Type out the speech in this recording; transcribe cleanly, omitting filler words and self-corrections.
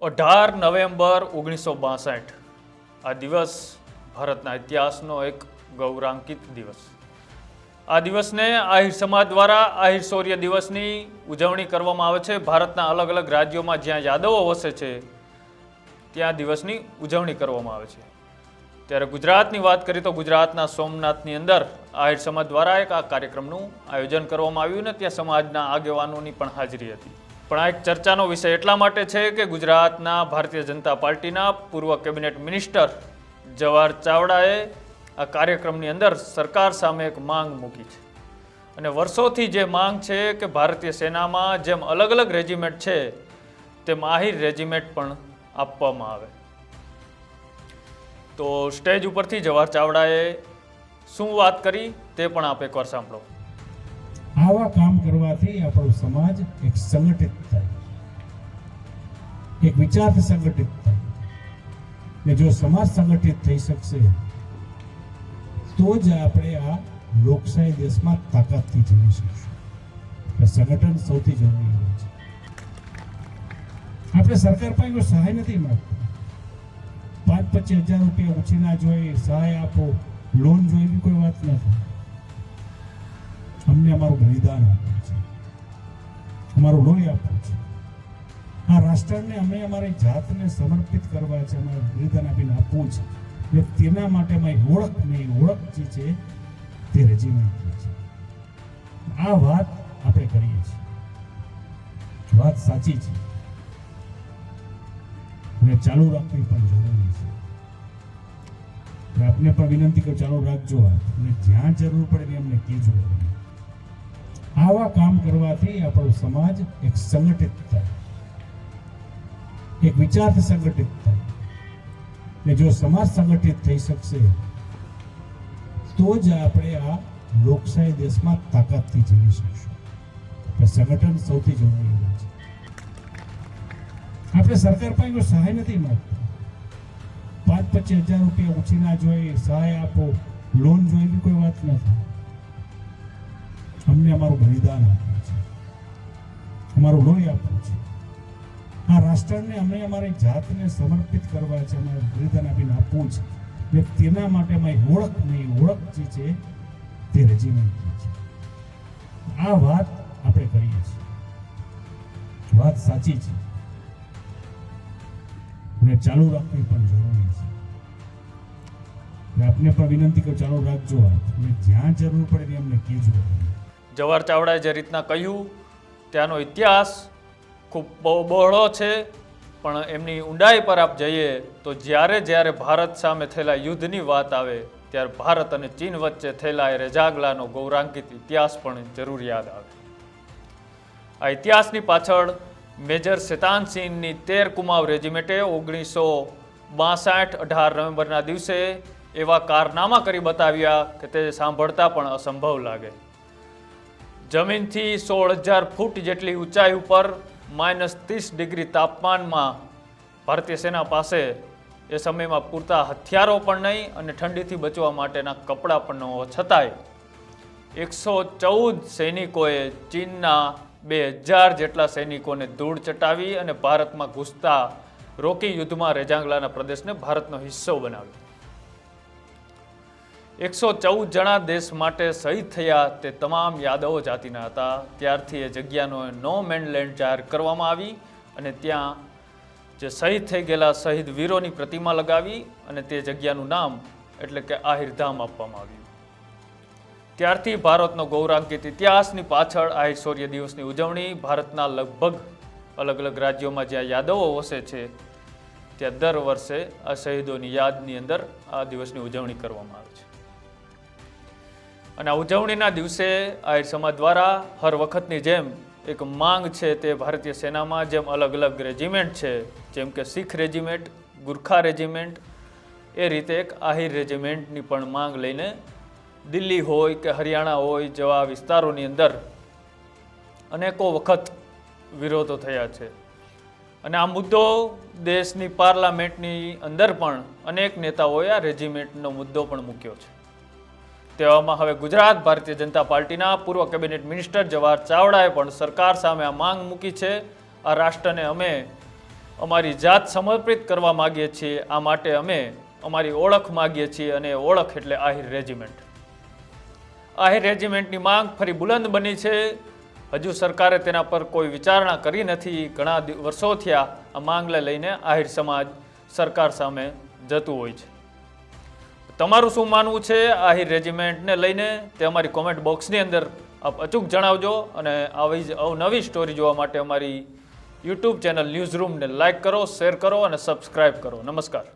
18 November 1962 આ દિવસ ભારતના ઇતિહાસનો એક ગૌરવાન્વિત દિવસ. આ દિવસને આહિર સમાજ દ્વારા આહિર શૌર્ય દિવસની ઉજવણી કરવામાં આવે છે. ભારતના અલગ અલગ રાજ્યોમાં જ્યાં યાદવો વસે છે ત્યાં દિવસની ઉજવણી કરવામાં આવે છે. ત્યારે ગુજરાતની વાત કરીએ તો ગુજરાતના સોમનાથની અંદર આહિર સમાજ દ્વારા એક આ કાર્યક્રમનું આયોજન કરવામાં આવ્યું અને ત્યાં સમાજના આગેવાનોની પણ હાજરી હતી. પણ આ એક ચર્ચાનો વિષય એટલા માટે છે કે ગુજરાતના ભારતીય જનતા પાર્ટીના પૂર્વ કેબિનેટ મિનિસ્ટર જવાહર ચાવડાએ આ કાર્યક્રમની અંદર સરકાર સામે એક માંગ મૂકી છે. અને વર્ષોથી જે માંગ છે કે ભારતીય સેનામાં જેમ અલગ અલગ રેજિમેન્ટ છે તેમ આહિર રેજિમેન્ટ પણ આપવામાં આવે. તો સ્ટેજ ઉપરથી જવાહર ચાવડાએ શું વાત કરી તે પણ આપ એકવાર સાંભળો. આવા કામ કરવાથી આપણો સમાજ એક સંગઠિત થાય, એક વિચારથી સંગઠિત થાય. ને જો સમાજ સંગઠિત થઈ શકશે તો જ આપણે આ લોકશાહી દેશમાં તાકાતથી જીવી શકશું. સંગઠન સૌથી જરૂરી હોય છે. આપણે સરકાર પાસે કોઈ સહાય નથી માંગતા. 5-25 હજાર રૂપિયા ઉછીના જોઈએ, સહાય આપો, લોન જોઈએ, એવી કોઈ વાત નથી. અમને અમારું બલિદાન આપ્યું છે, અમારું લોહી આપ્યું છે. આ રાષ્ટ્રને અમે અમારી જાતને સમર્પિત કરવા છે, અમારું બલિદાન આપીને આપવું છે. ને તેના માટે અમારી ઓળખ નહીં, ઓળખ જે છે તે રેજિમેન્ટ છે. આ વાત આપણે કરીએ છીએ, વાત સાચી છે અને ચાલુ રાખવી પણ જરૂરી છે. આપને પણ વિનંતી કરું, ચાલુ રાખજો અને જ્યાં જરૂર પડે અમને કહેજો. આવા કામ કરવાથી આપણો સમાજ એક સંગઠિત થાય, એક વિચારથી સંગઠિત થાય. ને જો સમાજ સંગઠિત થઈ શકશે તો જ આપણે આ લોકશાહી દેશમાં તાકાતથી જીવી શકશું. સંગઠન સૌથી જરૂરી હોય છે. આપણે સરકાર પાસે કોઈ સહાય નથી માંગતા. 5-25 હજાર રૂપિયા ઉછીના જોઈએ, સહાય આપો, લોન જોઈએ, એવી કોઈ વાત નથી. અમને અમારું બલિદાન આપ્યું છે, અમારું લોહી આપ્યું છે. આ રાષ્ટ્રને અમે અમારી જાતને સમર્પિત કરવા છે, અમારું બલિદાન આપીને આપવું છે. ને તેના માટે અમારી ઓળખ નહીં, ઓળખ જે છે તે રેજિમેન્ટ છે. આ વાત આપણે કરીએ છીએ, વાત સાચી છે અને ચાલુ રાખવી પણ જરૂરી છે. આપને પણ વિનંતી કરું, ચાલુ રાખજો અને જ્યાં જરૂર પડે અમને કહેજો. જવાહર ચાવડાએ જે રીતના કહ્યું ત્યાંનો ઇતિહાસ ખૂબ બહોળો છે, પણ એમની ઊંડાઈ પર આપ જઈએ તો જ્યારે ભારત સામે થયેલા યુદ્ધની વાત આવે ત્યારે ભારત અને ચીન વચ્ચે થયેલા એ રેજાગલાનો ગૌરવાન્વિત ઇતિહાસ પણ જરૂર યાદ આવે. આ ઇતિહાસની પાછળ મેજર શેતાનસિંહની 13 કુમાઉ રેજિમેન્ટે 1962 18 નવેમ્બરના દિવસે એવા કારનામા કરી બતાવ્યા કે તે સાંભળતા પણ અસંભવ લાગે. જમીનથી 16,000 ફૂટ જેટલી ઊંચાઈ ઉપર -30 ડિગ્રી તાપમાનમાં ભારતીય સેના પાસે એ સમયમાં પૂરતા હથિયારો પણ નહીં અને ઠંડીથી બચવા માટેના કપડાં પણ ન હોવા છતાંય 114 સૈનિકોએ ચીનના 2000 જેટલા સૈનિકોને ધૂળ ચટાવી અને ભારતમાં ઘૂસતા રોકી યુદ્ધમાં રેજાંગલાના પ્રદેશને ભારતનો હિસ્સો બનાવ્યો. 114 જણા દેશ માટે શહીદ થયા તે તમામ યાદવો જાતિના હતા. ત્યારથી એ જગ્યાનો નો મેન લેન્ડ જાહેર કરવામાં આવી અને ત્યાં જે શહીદ થઈ ગયેલા શહીદ વીરોની પ્રતિમા લગાવી અને તે જગ્યાનું નામ એટલે કે આહિરધામ આપવામાં આવ્યું. ત્યારથી ભારતનો ગૌરવાન્વિત ઇતિહાસની પાછળ આહિર શૌર્ય દિવસની ઉજવણી ભારતના લગભગ અલગ અલગ રાજ્યોમાં જ્યાં યાદવો વસે છે ત્યાં દર વર્ષે આ શહીદોની યાદની અંદર આ દિવસની ઉજવણી કરવામાં આવે છે. અને આ ઉજવણીના દિવસે આહિર સમાજ દ્વારા હર વખતની જેમ એક માંગ છે તે ભારતીય સેનામાં જેમ અલગ અલગ રેજિમેન્ટ છે, જેમ કે શીખ રેજિમેન્ટ, ગુરખા રેજિમેન્ટ, એ રીતે એક આહિર રેજિમેન્ટની પણ માંગ લઈને દિલ્હી હોય કે હરિયાણા હોય જેવા વિસ્તારોની અંદર અનેકો વખત વિરોધો થયા છે. અને આ મુદ્દો દેશની પાર્લામેન્ટની અંદર પણ અનેક નેતાઓએ આ રેજિમેન્ટનો મુદ્દો પણ મૂક્યો છે. તેવામાં હવે ગુજરાત ભારતીય જનતા પાર્ટીના પૂર્વ કેબિનેટ મિનિસ્ટર જવાહર ચાવડાએ પણ સરકાર સામે આ માંગ મૂકી છે. આ રાષ્ટ્રને અમે અમારી જાત સમર્પિત કરવા માગીએ છીએ. આ માટે અમે અમારી ઓળખ માગીએ છીએ અને ઓળખ એટલે આહિર રેજિમેન્ટ. આહિર રેજિમેન્ટની માંગ ફરી બુલંદ બની છે. હજુ સરકારે તેના પર કોઈ વિચારણા કરી નથી. ઘણા વર્ષો થયા આ માંગને લઈને આહિર સમાજ સરકાર સામે જતું હોય છે. તમારું શું માનવું છે આહિર રેજિમેન્ટને લઈને તે અમારી કોમેન્ટ બોક્સની અંદર આપ અચૂક જણાવજો. અને આવી જ અવનવી સ્ટોરી જોવા માટે અમારી યુટ્યુબ ચેનલ ન્યૂઝ રૂમને લાઇક કરો, શેર કરો અને સબસ્ક્રાઇબ કરો. નમસ્કાર.